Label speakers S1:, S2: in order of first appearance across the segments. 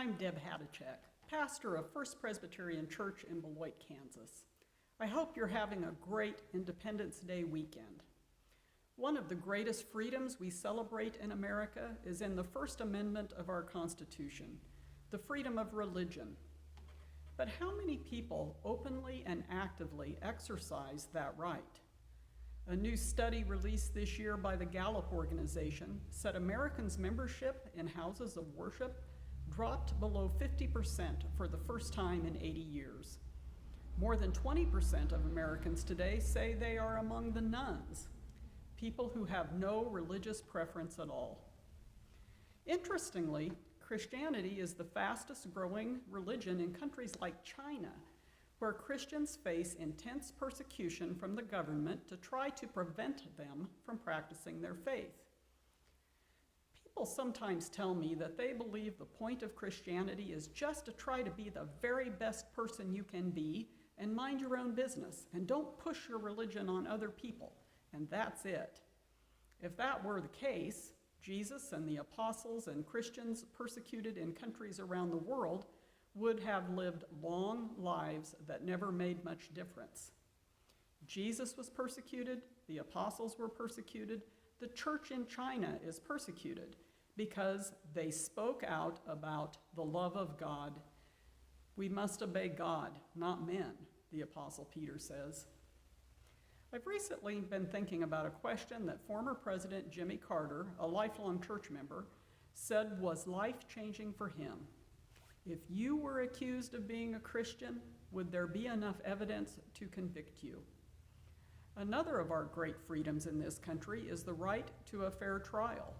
S1: I'm Deb Hadachek, pastor of First Presbyterian Church in Beloit, Kansas. I hope you're having a great Independence Day weekend. One of the greatest freedoms we celebrate in America is in the First Amendment of our Constitution, the freedom of religion. But how many people openly and actively exercise that right? A new study released this year by the Gallup organization said Americans' membership in houses of worship dropped below 50% for the first time in 80 years. More than 20% of Americans today say they are among the nones, people who have no religious preference at all. Interestingly, Christianity is the fastest growing religion in countries like China, where Christians face intense persecution from the government to try to prevent them from practicing their faith. People sometimes tell me that they believe the point of Christianity is just to try to be the very best person you can be and mind your own business and don't push your religion on other people, and that's it. If that were the case, Jesus and the apostles and Christians persecuted in countries around the world would have lived long lives that never made much difference. Jesus was persecuted, the apostles were persecuted, the church in China is persecuted because they spoke out about the love of God. We must obey God, not men, the Apostle Peter says. I've recently been thinking about a question that former President Jimmy Carter, a lifelong church member, said was life-changing for him. If you were accused of being a Christian, would there be enough evidence to convict you? Another of our great freedoms in this country is the right to a fair trial.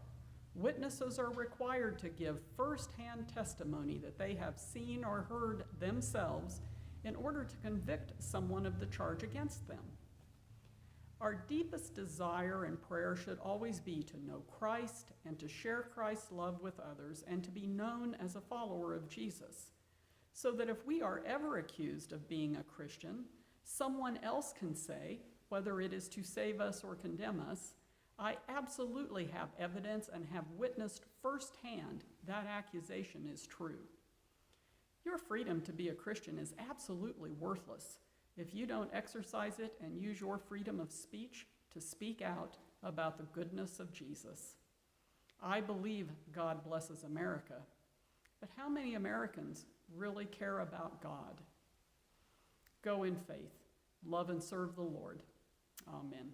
S1: Witnesses are required to give first-hand testimony that they have seen or heard themselves in order to convict someone of the charge against them. Our deepest desire and prayer should always be to know Christ and to share Christ's love with others and to be known as a follower of Jesus, so that if we are ever accused of being a Christian, someone else can say, whether it is to save us or condemn us, I absolutely have evidence and have witnessed firsthand that accusation is true. Your freedom to be a Christian is absolutely worthless if you don't exercise it and use your freedom of speech to speak out about the goodness of Jesus. I believe God blesses America, but how many Americans really care about God? Go in faith, love and serve the Lord. Amen.